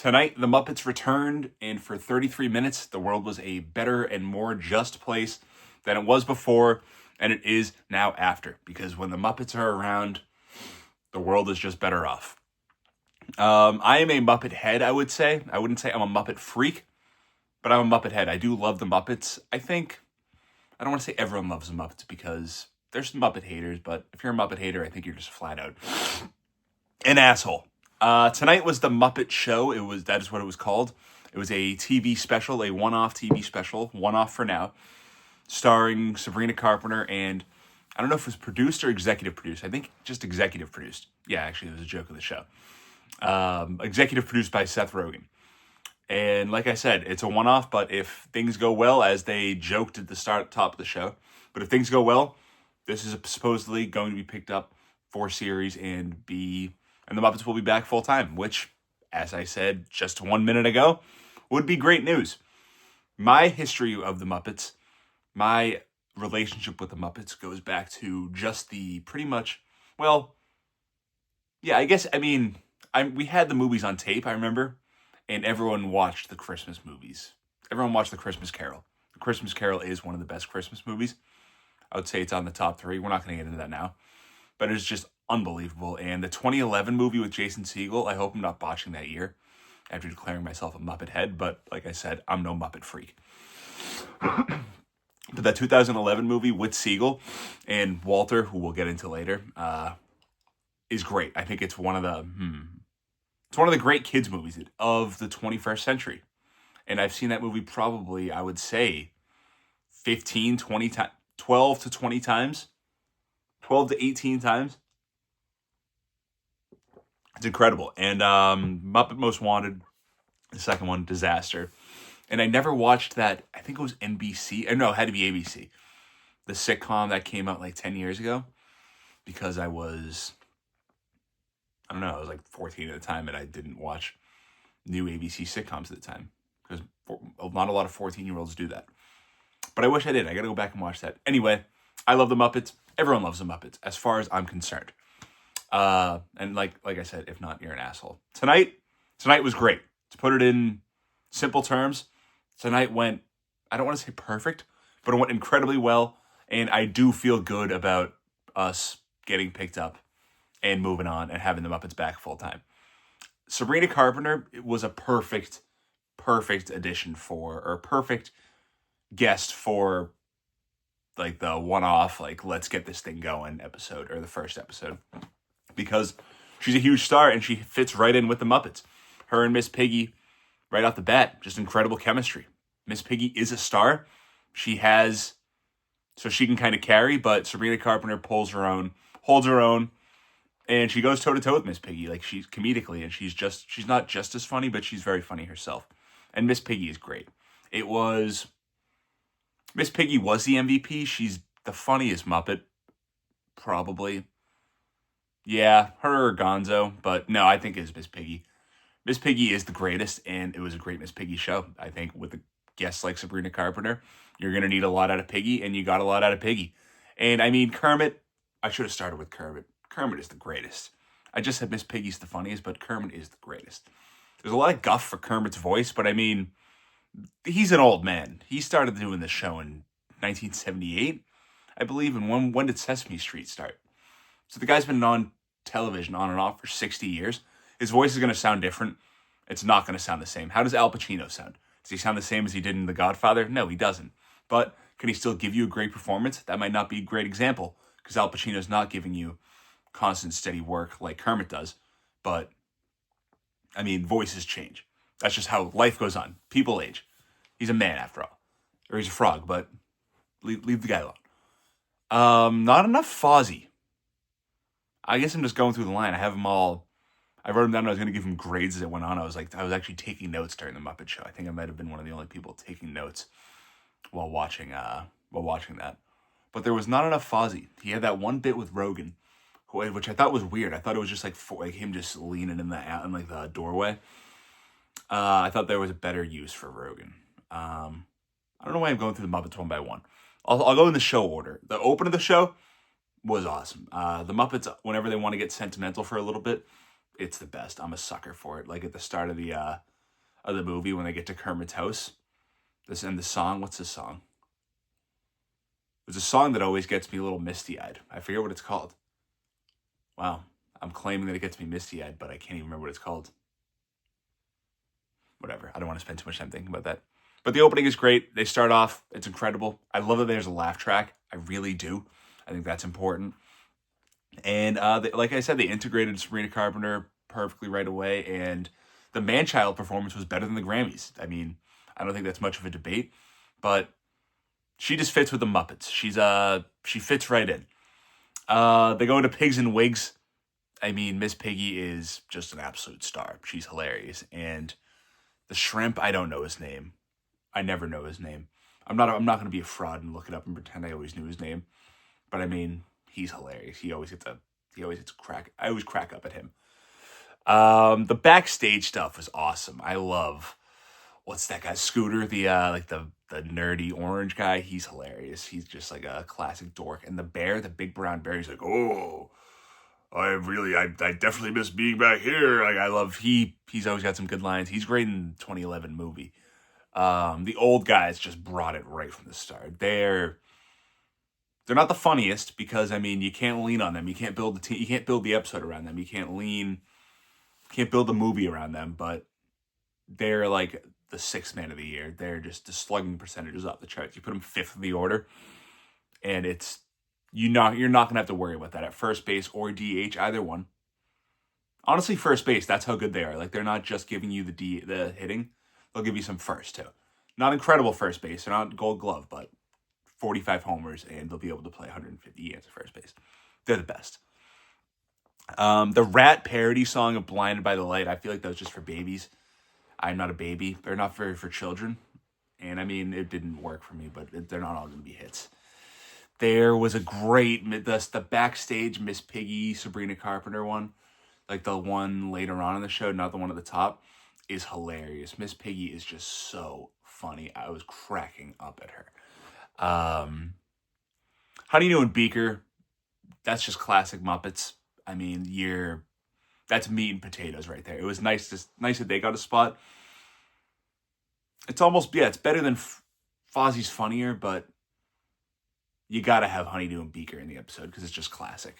Tonight, the Muppets returned, and for 33 minutes, the world was a better and more just place than it was before, and it is now after. Because when the Muppets are around, the world is just better off. I am a Muppet head, I would say. I wouldn't say I'm a Muppet freak, but I'm a Muppet head. I do love the Muppets. I don't want to say everyone loves the Muppets because there's some Muppet haters, but if you're a Muppet hater, I think you're just flat out an asshole. Tonight was the Muppet Show. That is what it was called. It was a TV special, a one-off TV special, one-off for now, starring Sabrina Carpenter, and I don't know if it was produced or executive produced. I think just executive produced. Yeah, actually, it was a joke of the show. Executive produced by Seth Rogen. And like I said, it's a one-off, but if things go well, as they joked at the top of the show, but if things go well, this is supposedly going to be picked up for series and the Muppets will be back full time, which, as I said just 1 minute ago, would be great news. My history of the Muppets, my relationship with the Muppets goes back to just we had the movies on tape, I remember, and everyone watched the Christmas movies. Everyone watched The Christmas Carol. The Christmas Carol is one of the best Christmas movies. I would say it's on the top 3. We're not going to get into that now. But it's just unbelievable. And the 2011 movie with Jason Segel, I hope I'm not botching that year after declaring myself a Muppet head. But like I said, I'm no Muppet freak. But that 2011 movie with Segel and Walter, who we'll get into later, is great. I think it's one of the great kids movies of the 21st century. And I've seen that movie probably, I would say, 15, 20 times, 12 to 20 times. 12 to 18 times. It's incredible. And Muppet Most Wanted, the second one, disaster. And I never watched that, I think it was NBC. No, it had to be ABC. The sitcom that came out like 10 years ago. Because I was like 14 at the time and I didn't watch new ABC sitcoms at the time. Because not a lot of 14-year-olds do that. But I wish I did. I got to go back and watch that. Anyway, I love the Muppets. Everyone loves the Muppets, as far as I'm concerned. And like I said, if not, you're an asshole. Tonight was great. To put it in simple terms, tonight went, I don't want to say perfect, but it went incredibly well. And I do feel good about us getting picked up and moving on and having the Muppets back full time. Sabrina Carpenter was a perfect addition perfect guest for like the one-off, like, let's get this thing going episode, or the first episode. Because she's a huge star and she fits right in with the Muppets. Her and Miss Piggy, right off the bat, just incredible chemistry. Miss Piggy is a star. So she can kind of carry, but Sabrina Carpenter holds her own, and she goes toe-to-toe with Miss Piggy, like, she's comedically, and she's not just as funny, but she's very funny herself. And Miss Piggy is great. Miss Piggy was the MVP. She's the funniest Muppet, probably. Yeah, her or Gonzo, but no, I think it is Miss Piggy. Miss Piggy is the greatest, and it was a great Miss Piggy show. I think with a guest like Sabrina Carpenter, you're going to need a lot out of Piggy, and you got a lot out of Piggy. And I mean, Kermit, I should have started with Kermit. Kermit is the greatest. I just said Miss Piggy's the funniest, but Kermit is the greatest. There's a lot of guff for Kermit's voice, but I mean, he's an old man. He started doing this show in 1978, I believe. And when did Sesame Street start? So the guy's been on television on and off for 60 years. His voice is going to sound different. It's not going to sound the same. How does Al Pacino sound? Does he sound the same as he did in The Godfather? No, he doesn't. But can he still give you a great performance? That might not be a great example because Al Pacino's not giving you constant, steady work like Kermit does. But, I mean, voices change. That's just how life goes on. People age. He's a man after all. Or he's a frog, but leave the guy alone. Not enough Fozzie. I guess I'm just going through the line. I have them all. I wrote them down. I was going to give them grades as it went on. I was actually taking notes during the Muppet Show. I think I might have been one of the only people taking notes while watching that. But there was not enough Fozzie. He had that one bit with Rogen, which I thought was weird. I thought it was just like him just leaning in the doorway. I thought there was a better use for Rogen. I don't know why I'm going through the Muppets one by one. I'll go in the show order. The open of the show was awesome. The Muppets, whenever they want to get sentimental for a little bit, it's the best. I'm a sucker for it. Like at the start of the of the movie when they get to Kermit's house. And the song, what's the song? There's a song that always gets me a little misty-eyed. I forget what it's called. Wow, I'm claiming that it gets me misty-eyed, but I can't even remember what it's called. Whatever, I don't want to spend too much time thinking about that. But the opening is great. They start off, it's incredible. I love that there's a laugh track. I really do. I think that's important. And like I said, they integrated Sabrina Carpenter perfectly right away, and the man-child performance was better than the Grammys. I mean, I don't think that's much of a debate, but she just fits with the Muppets. She fits right in. They go into Pigs and Wigs. I mean, Miss Piggy is just an absolute star. She's hilarious. And the shrimp, I don't know his name. I never know his name. I'm not going to be a fraud and look it up and pretend I always knew his name. But I mean, he's hilarious. He always gets a crack. I always crack up at him. The backstage stuff was awesome. I love, what's that guy? Scooter, the nerdy orange guy. He's hilarious. He's just like a classic dork. And the bear, the big brown bear, he's like, oh, I definitely miss being back here. Like, I love, he's always got some good lines. He's great in the 2011 movie. The old guys just brought it right from the start. They're not the funniest because, I mean, you can't lean on them. You can't build you can't build the episode around them. You can't build the movie around them, but they're like the sixth man of the year. They're just the slugging percentages off the charts. You put them fifth in the order, and you're not going to have to worry about that at first base or DH, either one. Honestly, first base, that's how good they are. Like, they're not just giving you the hitting. They'll give you some first, too. Not incredible first base. They're not Gold Glove, but 45 homers, and they'll be able to play 150 games at first base. They're the best. The Rat parody song of Blinded by the Light, I feel like that was just for babies. I'm not a baby. They're not for children. And, I mean, it didn't work for me, but they're not all going to be hits. There was a great, the Backstage Miss Piggy, Sabrina Carpenter one, like the one later on in the show, not the one at the top, is hilarious. Miss Piggy is just so funny. I was cracking up at her. Honeydew and Beaker, that's just classic Muppets. I mean, that's meat and potatoes right there. It was nice that they got a spot. It's almost, it's better than Fozzie's Funnier, but you gotta have Honeydew and Beaker in the episode because it's just classic.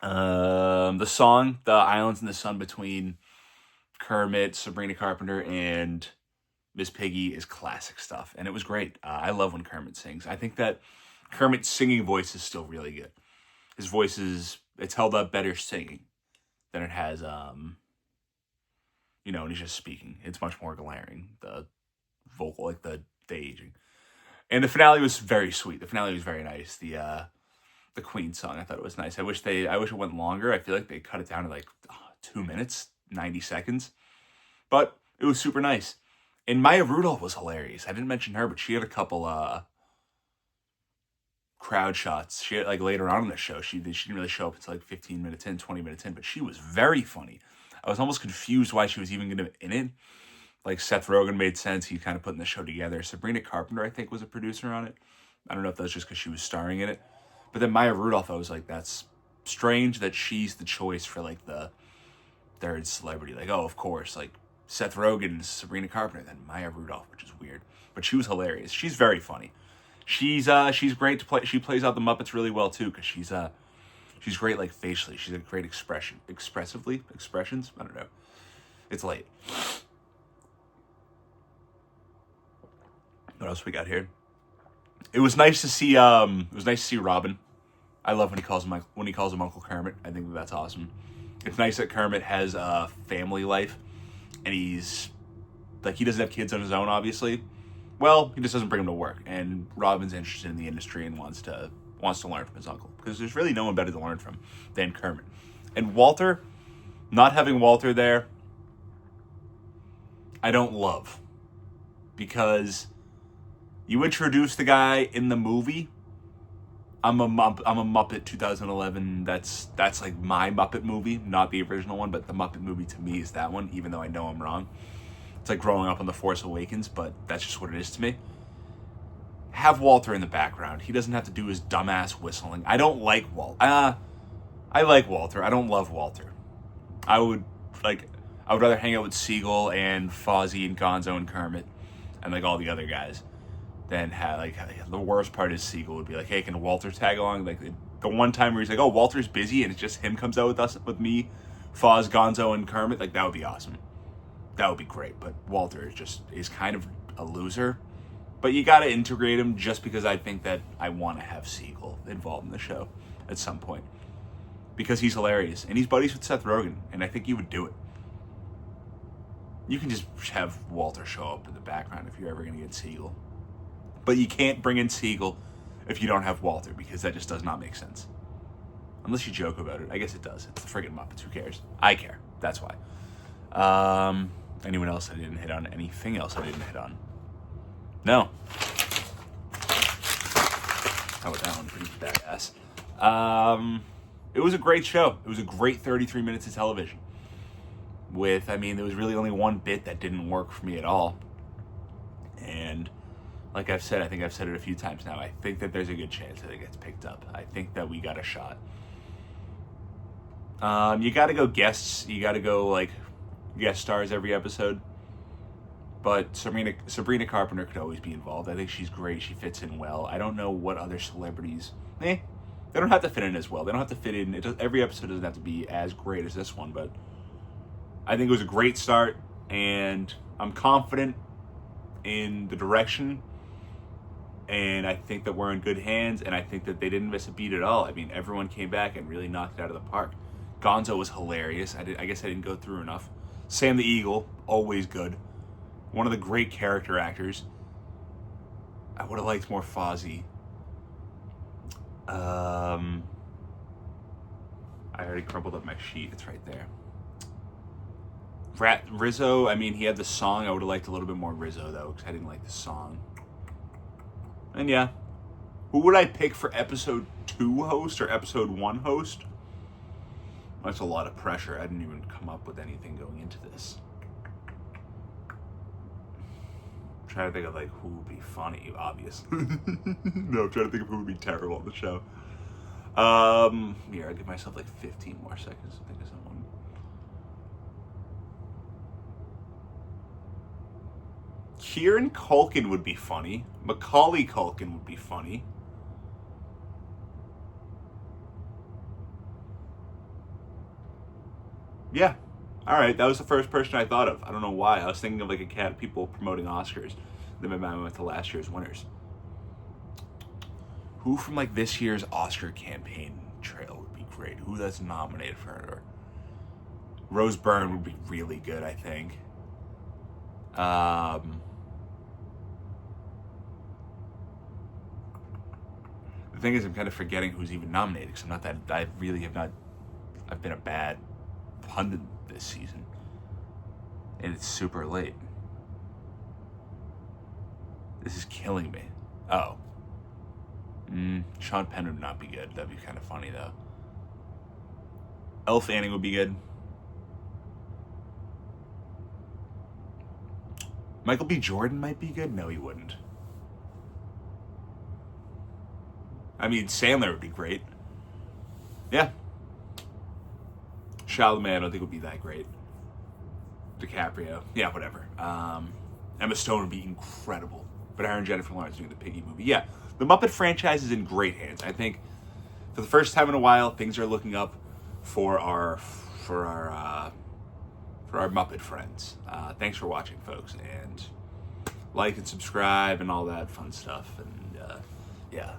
The song, The Islands in the Sun Between Kermit, Sabrina Carpenter, and Miss Piggy is classic stuff, and it was great. I love when Kermit sings. I think that Kermit's singing voice is still really good. His voice it's held up better singing than it has, when he's just speaking. It's much more glaring, the vocal, like the aging. And the finale was very sweet. The finale was very nice. The Queen song, I thought it was nice. I wish it went longer. I feel like they cut it down to like 2 minutes, 90 seconds. But it was super nice. And Maya Rudolph was hilarious. I didn't mention her, but she had a couple crowd shots. She had, like, later on in the show, she didn't really show up until like 15 minutes in, 20 minutes in, but she was very funny. I was almost confused why she was even going to be in it. Like, Seth Rogen made sense. He kind of putting the show together. Sabrina Carpenter, I think, was a producer on it. I don't know if that was just because she was starring in it. But then Maya Rudolph, I was like, that's strange that she's the choice for, like, the third celebrity. Like, oh, of course, like, Seth Rogen, Sabrina Carpenter, then Maya Rudolph, which is weird. But she was hilarious. She's very funny. She's great to play. She plays out the Muppets really well, too, because she's great, like, facially. She's a great expressions. I don't know. It's late. What else we got here? It was nice to see. Robin. I love when he calls him Uncle Kermit. I think that's awesome. It's nice that Kermit has a family life, and he doesn't have kids on his own, obviously. Well, he just doesn't bring them to work, and Robin's interested in the industry and wants to learn from his uncle because there's really no one better to learn from than Kermit. And Walter, not having Walter there, I don't love because you introduce the guy in the movie. I'm a Muppet 2011. That's like my Muppet movie, not the original one, but the Muppet movie to me is that one, even though I know I'm wrong. It's like growing up on The Force Awakens, but that's just what it is to me. Have Walter in the background. He doesn't have to do his dumbass whistling. I don't like Walter. I like Walter. I don't love Walter. I I would rather hang out with Siegel and Fozzie and Gonzo and Kermit and like all the other guys than have like the worst part is Siegel would be like, hey, can Walter tag along? Like the one time where he's like, oh, Walter's busy and it's just him comes out with me, Foz, Gonzo, and Kermit. Like that would be awesome. That would be great. But Walter is kind of a loser. But you got to integrate him just because I think that I want to have Siegel involved in the show at some point because he's hilarious and he's buddies with Seth Rogen, and I think he would do it. You can just have Walter show up in the background if you're ever going to get Siegel. But you can't bring in Siegel if you don't have Walter, because that just does not make sense. Unless you joke about it. I guess it does. It's the friggin' Muppets. Who cares? I care. That's why. Anyone else I didn't hit on? Anything else I didn't hit on? No. How about that one? Pretty badass. It was a great show. It was a great 33 minutes of television. There was really only one bit that didn't work for me at all. And like I've said, I think I've said it a few times now, I think that there's a good chance that it gets picked up. I think that we got a shot. You got to go guests. You got to go like guest stars every episode. But Sabrina Carpenter could always be involved. I think she's great. She fits in well. I don't know what other celebrities... They don't have to fit in as well. They don't have to fit in... Every episode doesn't have to be as great as this one, but I think it was a great start, and I'm confident in the direction, and I think that we're in good hands, and I think that they didn't miss a beat at all. I mean, everyone came back and really knocked it out of the park. Gonzo was hilarious. I guess I didn't go through enough. Sam the Eagle, always good. One of the great character actors. I would have liked more Fozzie. I already crumpled up my sheet. It's right there. Rizzo, he had the song. I would have liked a little bit more Rizzo, though, because I didn't like the song. And yeah. Who would I pick for episode 2 host or episode 1 host? That's a lot of pressure. I didn't even come up with anything going into this. I'm trying to think of, who would be funny, obviously. No, I'm trying to think of who would be terrible on the show. Here, I'll give myself, 15 more seconds to think of someone. Kieran Culkin would be funny. Macaulay Culkin would be funny. Yeah. All right, that was the first person I thought of. I don't know why. I was thinking of a cat of people promoting Oscars. Then my mind went to last year's winners. Who from this year's Oscar campaign trail would be great? Who that's nominated for it? Or Rose Byrne would be really good, I think. The thing is, I'm kind of forgetting who's even nominated because I've been a bad pundit this season. And it's super late. This is killing me. Oh. Sean Penn would not be good. That'd be kind of funny, though. Elle Fanning would be good. Michael B. Jordan might be good. No, he wouldn't. Sandler would be great. Yeah. Chalamet, I don't think would be that great. DiCaprio. Yeah, whatever. Emma Stone would be incredible. But her and Jennifer Lawrence doing the Piggy movie. Yeah, the Muppet franchise is in great hands. I think for the first time in a while, things are looking up for our Muppet friends. Thanks for watching, folks, and like and subscribe and all that fun stuff. And yeah.